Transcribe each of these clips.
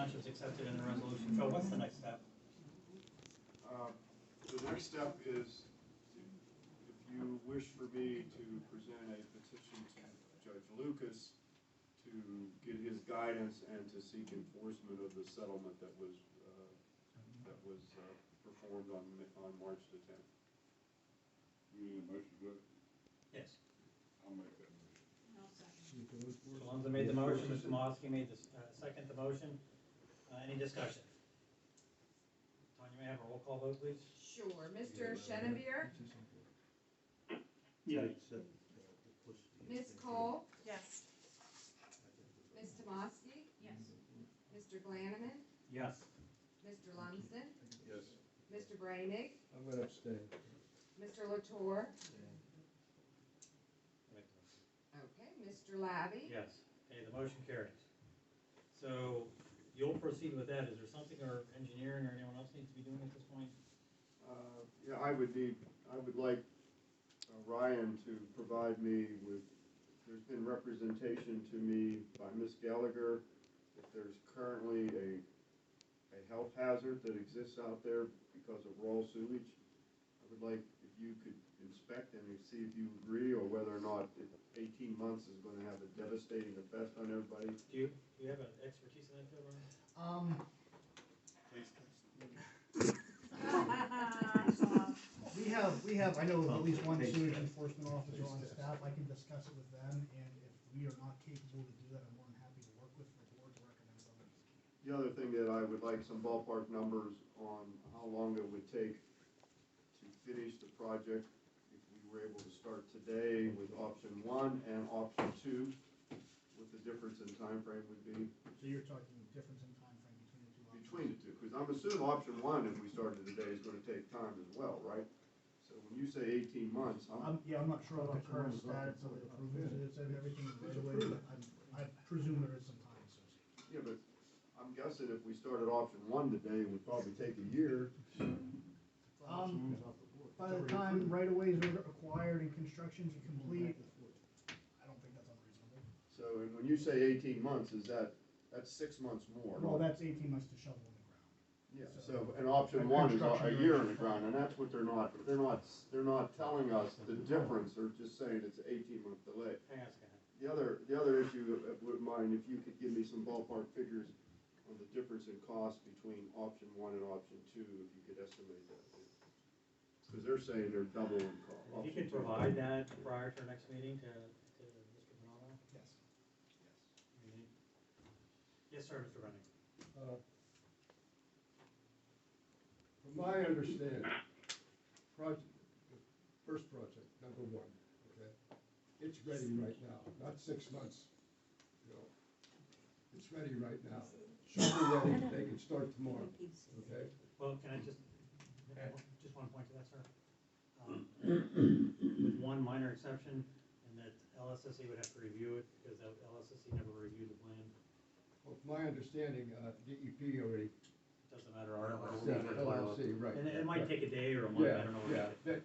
Township's accepted in the resolution. Phil, what's the next step? The next step is, if you wish for me to present a petition to Judge Lucas to get his guidance and to seek enforcement of the settlement that was performed on March the 10th. You need a motion to it? Yes. I'll make that motion. I'll second. Alonzo made the motion, Mr. Mosky made the second the motion. Any discussion? Tanya, may I have a roll call vote, please? Sure. Mr. Chenevier? Yeah. Ms. Cole? Yes. Ms. Tomasky? Yes. Mr. Glanaman? Yes. Mr. Lumsden? Yes. Mr. Brainig? I'm gonna abstain. Mr. Latour? Okay. Mr. Labby? Yes. Okay, the motion carries. So you'll proceed with that. Is there something our engineering or anyone else needs to be doing at this point? Yeah, I would like Ryan to provide me with, there's been representation to me by Ms. Gallagher if there's currently a health hazard that exists out there because of raw sewage. I would like if you could inspect and see if you agree, or whether or not 18 months is going to have a devastating effect on everybody. Do you have an expertise in that field, Ryan? We have, I know at least one sewage enforcement officer on staff. I can discuss it with them, and if we are not capable to do that, I'm more than happy to work with the board to recommend something. The other thing that I would like some ballpark numbers on how long it would take to finish the project if we were able to start today with option 1 and option 2, what the difference in time frame would be. So you're talking difference in time frame between the two options? Between the two, because I'm assuming option 1, if we started today, is going to take time as well, right? So when you say 18 months, I'm not sure what the current status of the approvals is and everything is right away, but I presume there is some time associated. yeah, but I'm guessing if we started option 1 today, it would probably take a year. By the time right-of-ways are acquired and construction's complete, I don't think that's unreasonable. So, and when you say 18 months, that's 6 months more? Well, that's 18 months to shovel in the ground. Yeah, so, and option 1 is a year in the ground, and that's what they're not telling us the difference, they're just saying it's an 18-month delay. Hang on a second. The other issue, would mind if you could give me some ballpark figures on the difference in cost between option 1 and option 2, if you could estimate that. Because they're saying they're double in cost. If you could provide that prior to our next meeting to Mr. Bonanno? Yes. Yes, sir, Mr. Running. From my understanding, the first project, number 1, okay, it's ready right now, not 6 months, you know. It's ready right now. Shovel ready, they can start tomorrow, okay? Well, can I just one point to that, sir? With one minor exception, and that LSSE would have to review it, because LSSE never reviewed the plan. Well, from my understanding, DEP already. Doesn't matter, our LLC, right. And it might take a day or a month, I don't know. Yeah, they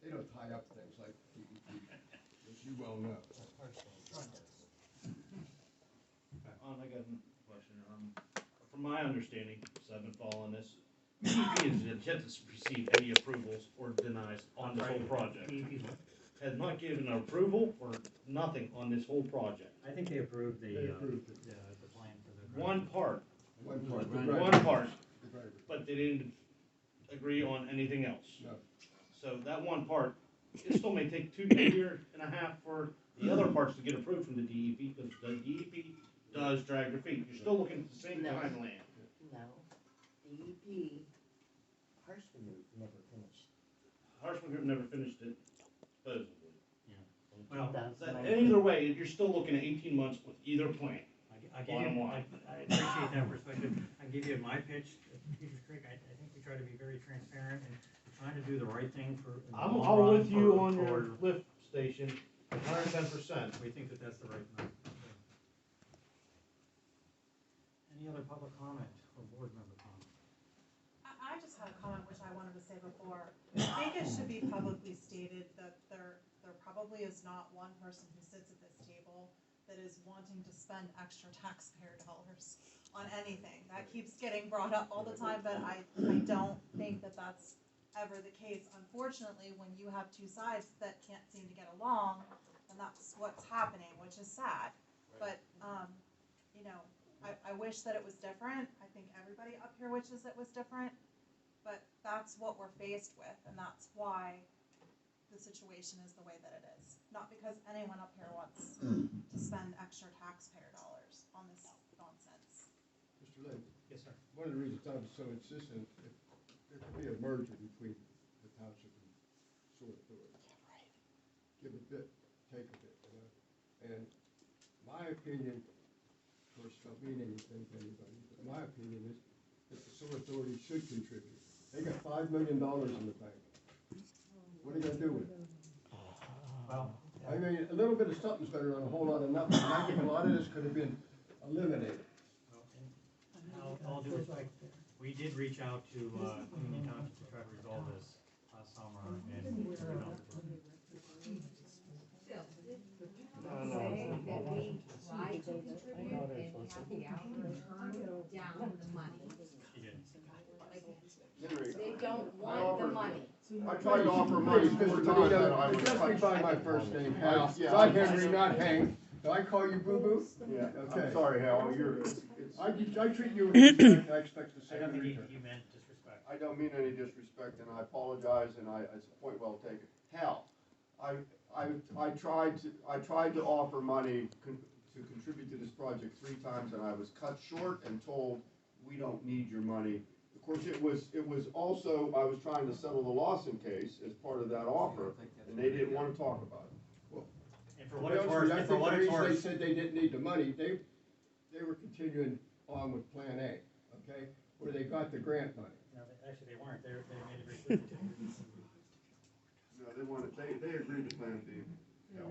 don't tie up things like DEP, as you well know. I got a question. From my understanding, because I've been following this, DEP is yet to receive any approvals or denies on this whole project. Has not given an approval or nothing on this whole project. I think they approved the They approved it. the plan for the. One part, One part. but they didn't agree on anything else. No. So that one part, it still may take a year and a half for the other parts to get approved from the DEP, because the DEP does drag their feet. You're still looking at the same timeline. No, DEP, Harshman never finished. Harshman Group never finished it, supposedly. Yeah. Well, And either way, you're still looking at 18 months with either plan. I appreciate that perspective. I give you my pitch, Peters Creek. I think we try to be very transparent and we're trying to do the right thing for. I'm all with you on your lift station, 110%. We think that that's the right thing. Any other public comment or board member comment? I just had a comment which I wanted to say before. I think it should be publicly stated that there probably is not one person who sits at this table that is wanting to spend extra taxpayer dollars on anything. That keeps getting brought up all the time, but I don't think that that's ever the case. Unfortunately, when you have two sides that can't seem to get along, then that's what's happening, which is sad. But, you know, I wish that it was different. I think everybody up here wishes it was different, but that's what we're faced with, and that's why the situation is the way that it is. Not because anyone up here wants to spend extra taxpayer dollars on this nonsense. Mr. Lynn, Yes, sir. one of the reasons I'm so insistent, if there could be a merger between the township and sewer authority. Give a bit, take a bit, you know? And my opinion, of course, don't mean anything to anybody, but my opinion is that the sewer authority should contribute. They got $5 million in the bank. What are you gonna do with it? Well, I mean, a little bit of something's better than a whole lot of nothing. And I think a lot of this could have been eliminated. all due respect, we did reach out to, Union Township to try to resolve this last summer, and, you know, Say that we tried to contribute and Kathy Allen turned down the money. she did. Henry, They don't want the money. I tried to offer money Please, four Mr. times that Benito, I was address me cut by my short. first name, Hal. Yeah, Not I'm Henry, not Hank. Do I call you boo-boo? Yeah, Okay. I'm sorry, Hal, it's, I treat you with respect, I expect the I same don't in think return. you meant disrespect. I don't mean any disrespect, and I apologize, and it's a point well taken. Hal, I tried to offer money to contribute to this project 3 times, and I was cut short and told, we don't need your money. Of course, it was also, I was trying to settle the Lawson case as part of that offer, and they didn't wanna talk about it. And for To what be it's honest with worth, you, I and for think what the it's reason they worth, said they didn't need the money, they were continuing on with Plan A, okay? Where they got the grant money. no, actually, they weren't, they made it very clear. No, they agreed to Plan B. Hal.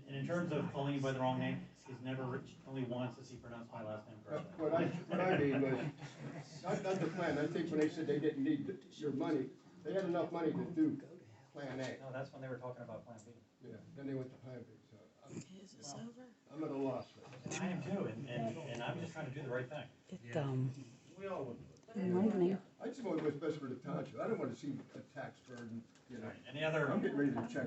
And in terms of calling you by the wrong name, he's never only once has he pronounced my last name correctly. What I mean was, not the plan, I think when they said they didn't need your money, they had enough money to do Plan A. No, that's when they were talking about Plan B. Yeah, then they went to Plan B, so I'm at a loss. And I am too, and I'm just trying to do the right thing. We all would. I just want what's best for the township. I don't want to see a tax burden, you know. Any other? I'm getting ready to check